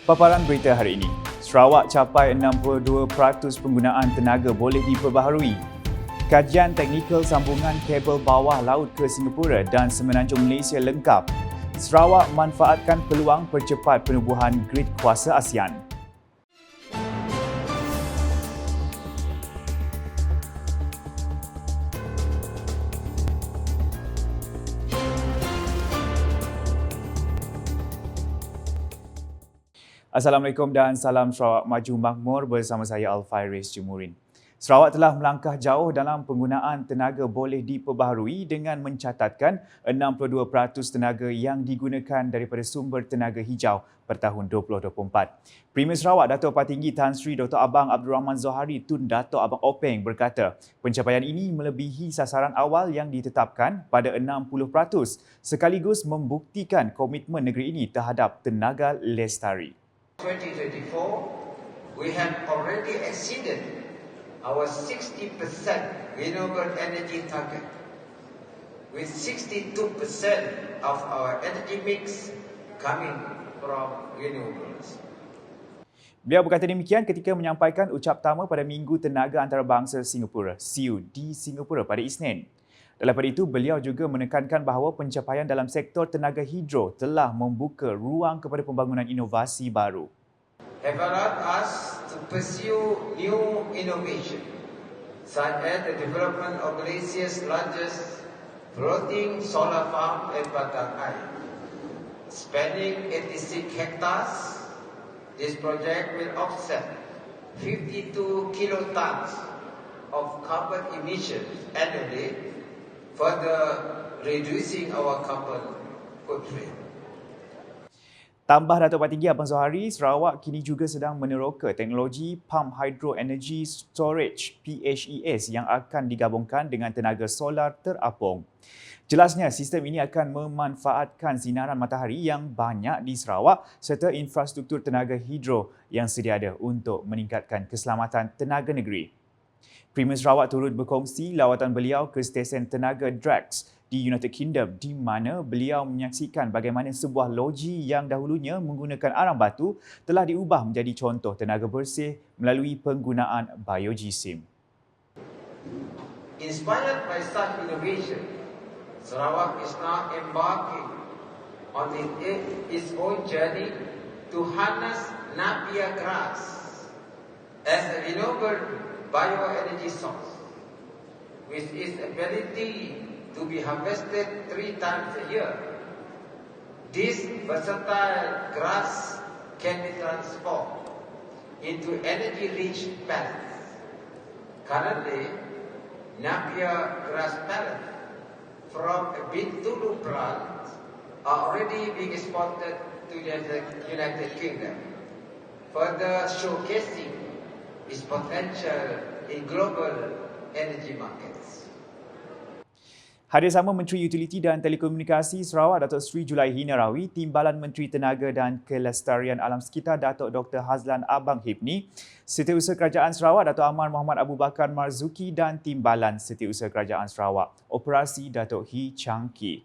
Paparan berita hari ini. Sarawak capai 62% penggunaan tenaga boleh diperbaharui. Kajian teknikal sambungan kabel bawah laut ke Singapura dan Semenanjung Malaysia lengkap. Sarawak manfaatkan peluang percepat penubuhan grid kuasa ASEAN. Assalamualaikum dan salam Sarawak Maju Makmur bersama saya Alfairis Jemurin. Sarawak telah melangkah jauh dalam penggunaan tenaga boleh diperbaharui dengan mencatatkan 62% tenaga yang digunakan daripada sumber tenaga hijau per tahun 2024. Premier Sarawak Dato' Patinggi Tan Sri Dr. Abang Abdul Rahman Zohari Tun Dato' Abang Openg berkata, pencapaian ini melebihi sasaran awal yang ditetapkan pada 60% sekaligus membuktikan komitmen negeri ini terhadap tenaga lestari. 2024, we have already exceeded our 60% renewable energy target, with 62% of our energy mix coming from renewables. Beliau berkata demikian ketika menyampaikan ucap tama pada Minggu Tenaga Antarabangsa Singapura, SIU, di Singapura pada Isnin. Dalam pada itu, beliau juga menekankan bahawa pencapaian dalam sektor tenaga hidro telah membuka ruang kepada pembangunan inovasi baru. Have allowed us to pursue new innovation, such as the development of Malaysia's largest floating solar farm at Batang Air. Spanning 86 hectares, this project will offset 52 kilotons of carbon emissions annually, further reducing our carbon footprint. Tambah Dato' Patinggi Abang Zohari, Sarawak kini juga sedang meneroka teknologi Pump Hydro Energy Storage PHES yang akan digabungkan dengan tenaga solar terapung. Jelasnya, sistem ini akan memanfaatkan sinaran matahari yang banyak di Sarawak serta infrastruktur tenaga hidro yang sedia ada untuk meningkatkan keselamatan tenaga negeri. Premier Sarawak turut berkongsi lawatan beliau ke stesen tenaga Drax di United Kingdom di mana beliau menyaksikan bagaimana sebuah loji yang dahulunya menggunakan arang batu telah diubah menjadi contoh tenaga bersih melalui penggunaan biogesim. Inspired by such innovation, Sarawak is now embarking on its own journey to harness Napier grass as a renewable bioenergy source, with its ability to be harvested 3 times a year. This versatile grass can be transformed into energy-rich pellets. Currently, Napier grass pellets from a Bintulu plant are already being exported to the United Kingdom, further showcasing its potential in global energy markets. Hadir sama Menteri Utiliti dan Telekomunikasi Sarawak Datuk Seri Julaihi Narawi, Timbalan Menteri Tenaga dan Kelestarian Alam Sekitar Datuk Dr. Hazlan Abang Hibni, Setiausaha Kerajaan Sarawak Datuk Amar Muhammad Abu Bakar Marzuki dan Timbalan Setiausaha Kerajaan Sarawak Operasi Datuk Hee Chang Kee.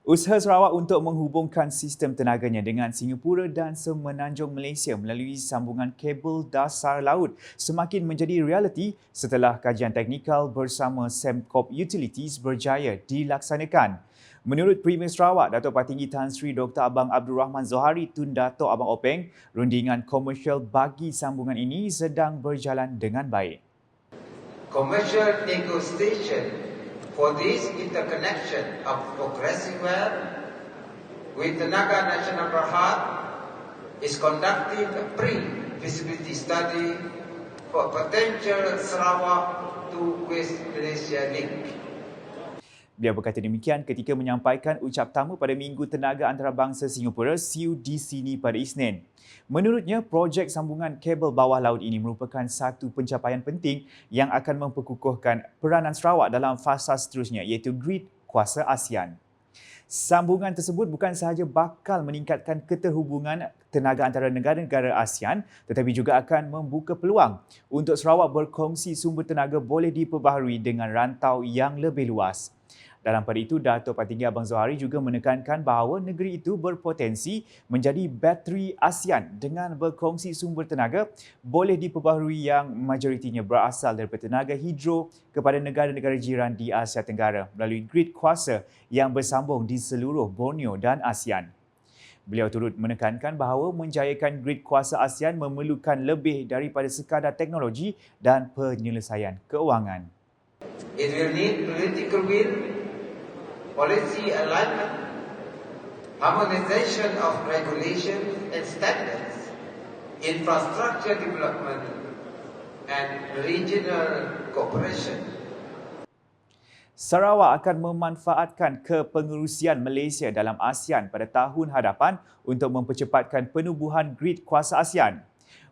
Usaha Sarawak untuk menghubungkan sistem tenaganya dengan Singapura dan Semenanjung Malaysia melalui sambungan kabel dasar laut semakin menjadi realiti setelah kajian teknikal bersama Sembcorp Utilities berjaya dilaksanakan. Menurut Premier Sarawak, Dato' Patinggi Tan Sri Dr. Abang Abdul Rahman Zohari Tun Dato' Abang Openg, rundingan komersial bagi sambungan ini sedang berjalan dengan baik. Commercial negotiation for this interconnection are progressing well, with Tenaga Nasional Berhad is conducting a pre-feasibility study for potential Sarawak to West Malaysia link. Beliau berkata demikian ketika menyampaikan ucap tama pada Minggu Tenaga Antarabangsa Singapura SIU di sini pada Isnin. Menurutnya, projek sambungan kabel bawah laut ini merupakan satu pencapaian penting yang akan memperkukuhkan peranan Sarawak dalam fasa seterusnya iaitu grid kuasa ASEAN. Sambungan tersebut bukan sahaja bakal meningkatkan keterhubungan tenaga antara negara-negara ASEAN tetapi juga akan membuka peluang untuk Sarawak berkongsi sumber tenaga boleh diperbaharui dengan rantau yang lebih luas. Dalam pada itu, Dato' Patinggi Abang Zohari juga menekankan bahawa negeri itu berpotensi menjadi bateri ASEAN dengan berkongsi sumber tenaga boleh diperbaharui yang majoritinya berasal daripada tenaga hidro kepada negara-negara jiran di Asia Tenggara melalui grid kuasa yang bersambung di seluruh Borneo dan ASEAN. Beliau turut menekankan bahawa menjayakan grid kuasa ASEAN memerlukan lebih daripada sekadar teknologi dan penyelesaian keuangan. It will need political will, policy alignment, harmonization of regulation and standards, infrastructure development, and regional cooperation. Sarawak akan memanfaatkan kepengerusian Malaysia dalam ASEAN pada tahun hadapan untuk mempercepatkan penubuhan grid kuasa ASEAN.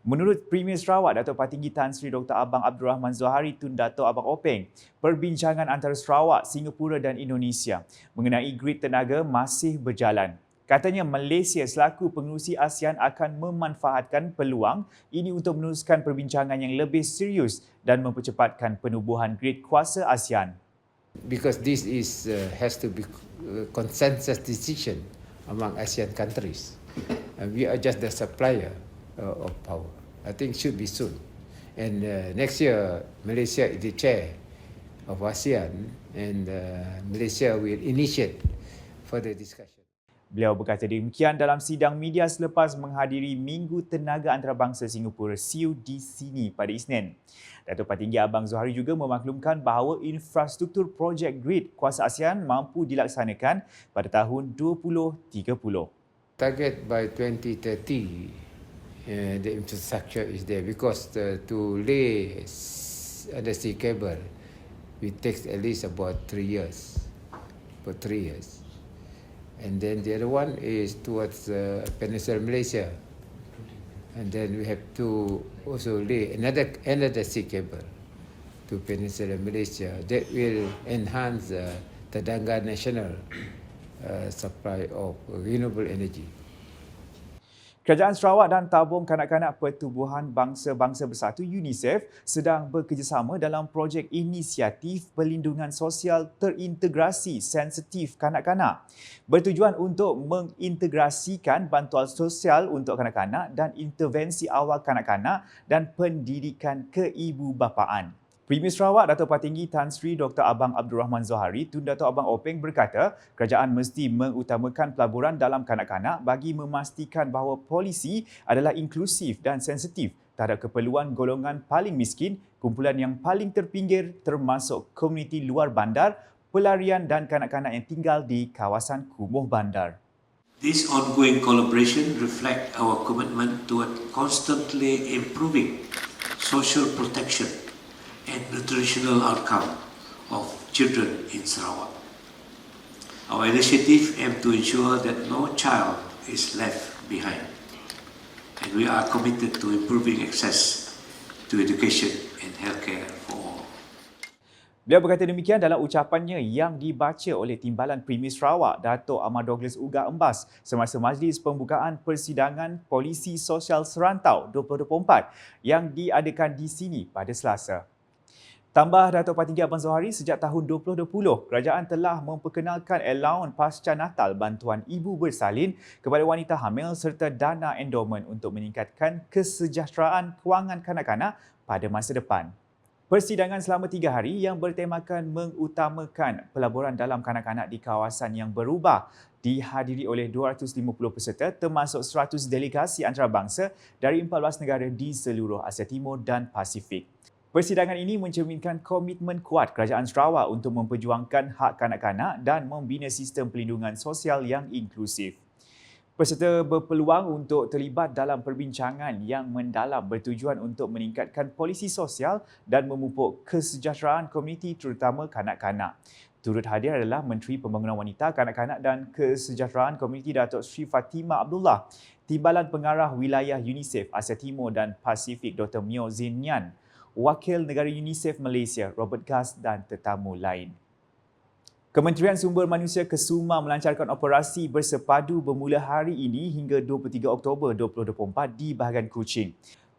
Menurut Premier Sarawak, Dato' Patinggi Tan Sri Dr. Abang Abdul Rahman Zohari Tun Dato' Abang Openg, perbincangan antara Sarawak, Singapura dan Indonesia mengenai grid tenaga masih berjalan. Katanya Malaysia selaku pengerusi ASEAN akan memanfaatkan peluang ini untuk meneruskan perbincangan yang lebih serius dan mempercepatkan penubuhan grid kuasa ASEAN. Because this has to be consensus decision among ASEAN countries, and we are just the supplier of power. I think should be soon, and next year Malaysia is the chair of ASEAN, and Malaysia will initiate further discussion. Beliau berkata demikian dalam sidang media selepas menghadiri Minggu Tenaga Antarabangsa Singapura SEAU di sini pada Isnin. Dato' Patinggi Abang Zohari juga memaklumkan bahawa infrastruktur projek grid kuasa ASEAN mampu dilaksanakan pada tahun 2030. Target by 2030, the infrastructure is there because to lay undersea cable, it takes at least about 3 years. For 3 years. And then the other one is towards Peninsula Malaysia. And then we have to also lay another sea cable to Peninsula Malaysia that will enhance Tenaga Nasional supply of renewable energy. Kerajaan Sarawak dan Tabung Kanak-Kanak Pertubuhan Bangsa-Bangsa Bersatu UNICEF sedang bekerjasama dalam projek inisiatif perlindungan sosial terintegrasi sensitif kanak-kanak bertujuan untuk mengintegrasikan bantuan sosial untuk kanak-kanak dan intervensi awal kanak-kanak dan pendidikan keibubapaan. Premier Sarawak Dato' Patinggi Tan Sri Dr. Abang Abdul Rahman Zohari Tun Dato' Abang Openg berkata kerajaan mesti mengutamakan pelaburan dalam kanak-kanak bagi memastikan bahawa polisi adalah inklusif dan sensitif terhadap keperluan golongan paling miskin, kumpulan yang paling terpinggir termasuk komuniti luar bandar, pelarian dan kanak-kanak yang tinggal di kawasan kumuh bandar. This ongoing collaboration reflects our commitment toward constantly improving social protection and nutritional outcome of children in Sarawak. Our initiative aims to ensure that no child is left behind, and we are committed to improving access to education and healthcare for all. Beliau berkata demikian dalam ucapannya yang dibaca oleh Timbalan Premier Sarawak, Dato' Ahmad Douglas Uga Embas semasa majlis pembukaan persidangan Polisi Sosial Serantau 2024 yang diadakan di sini pada Selasa. Tambah Dato' Patinggi Abang Zohari, sejak tahun 2020, kerajaan telah memperkenalkan allowance pasca Natal bantuan ibu bersalin kepada wanita hamil serta dana endowment untuk meningkatkan kesejahteraan kewangan kanak-kanak pada masa depan. Persidangan selama 3 hari yang bertemakan mengutamakan pelaburan dalam kanak-kanak di kawasan yang berubah dihadiri oleh 250 peserta termasuk 100 delegasi antarabangsa dari 14 negara di seluruh Asia Timur dan Pasifik. Persidangan ini mencerminkan komitmen kuat kerajaan Sarawak untuk memperjuangkan hak kanak-kanak dan membina sistem perlindungan sosial yang inklusif. Peserta berpeluang untuk terlibat dalam perbincangan yang mendalam bertujuan untuk meningkatkan polisi sosial dan memupuk kesejahteraan komuniti terutama kanak-kanak. Turut hadir adalah Menteri Pembangunan Wanita, Kanak-Kanak dan Kesejahteraan Komuniti Datuk Sri Fatimah Abdullah, Timbalan Pengarah Wilayah UNICEF Asia Timur dan Pasifik Dr. Myo Zin Nyan, Wakil Negara UNICEF Malaysia Robert Gas dan tetamu lain. Kementerian Sumber Manusia Kesuma melancarkan operasi bersepadu bermula hari ini hingga 23 Oktober 2024 di bahagian Kuching.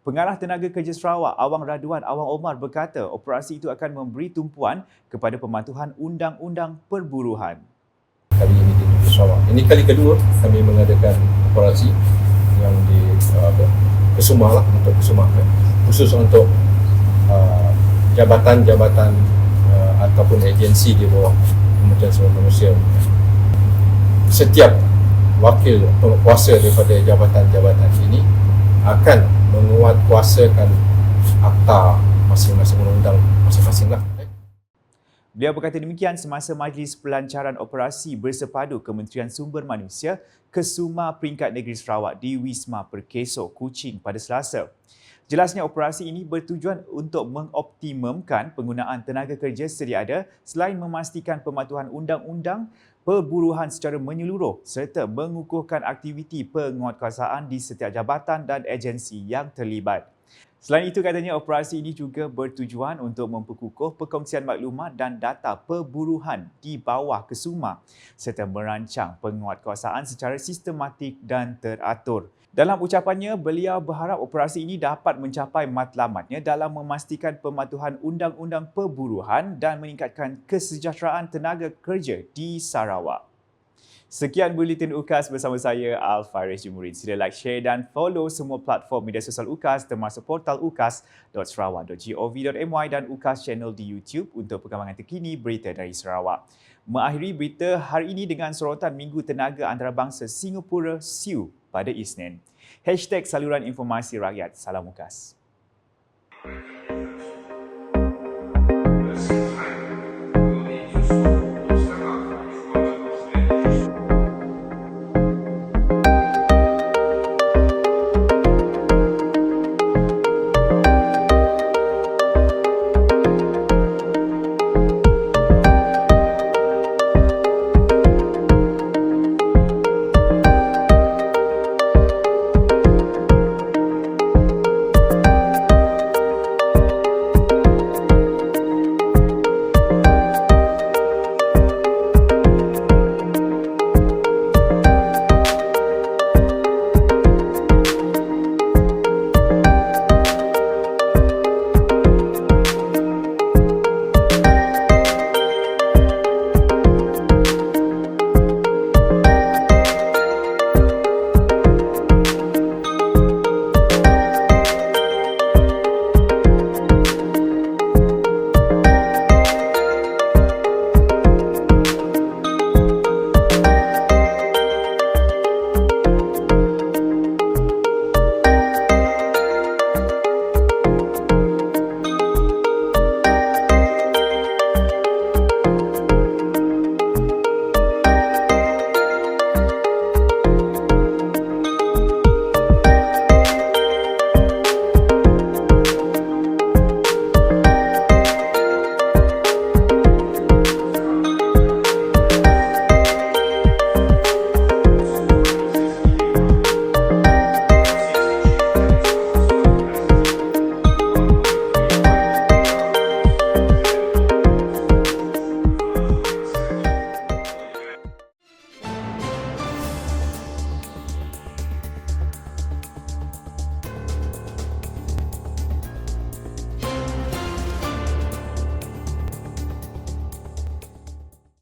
Pengarah Tenaga Kerja Sarawak Awang Raduan Awang Omar berkata operasi itu akan memberi tumpuan kepada pematuhan undang-undang perburuhan. Kali ini di Negeri Sarawak. Ini kali kedua kami mengadakan operasi yang di Kesumah lah, untuk Kesumah, khusus untuk jabatan-jabatan ataupun agensi di bawah Kementerian Sumber Manusia. Setiap wakil penguasa daripada jabatan-jabatan ini akan menguatkuasakan akta masing-masing undang-undang masing-masing lah. Beliau berkata demikian semasa Majlis Pelancaran Operasi Bersepadu Kementerian Sumber Manusia Kesumah Peringkat Negeri Sarawak di Wisma Perkeso, Kuching pada Selasa. Jelasnya operasi ini bertujuan untuk mengoptimumkan penggunaan tenaga kerja sedia ada selain memastikan pematuhan undang-undang perburuhan secara menyeluruh serta mengukuhkan aktiviti penguatkuasaan di setiap jabatan dan agensi yang terlibat. Selain itu, katanya operasi ini juga bertujuan untuk memperkukuh perkongsian maklumat dan data perburuhan di bawah Kesumah serta merancang penguatkuasaan secara sistematik dan teratur. Dalam ucapannya, beliau berharap operasi ini dapat mencapai matlamatnya dalam memastikan pematuhan undang-undang perburuhan dan meningkatkan kesejahteraan tenaga kerja di Sarawak. Sekian Buletin UKAS bersama saya, Al-Faris Jumurid. Sila like, share dan follow semua platform media sosial UKAS termasuk portal ukas.sarawak.gov.my dan UKAS channel di YouTube untuk perkembangan terkini berita dari Sarawak. Mengakhiri berita hari ini dengan sorotan Minggu Tenaga Antarabangsa Singapura SIU pada Isnin. #Saluran Informasi Rakyat. Salam UKAS.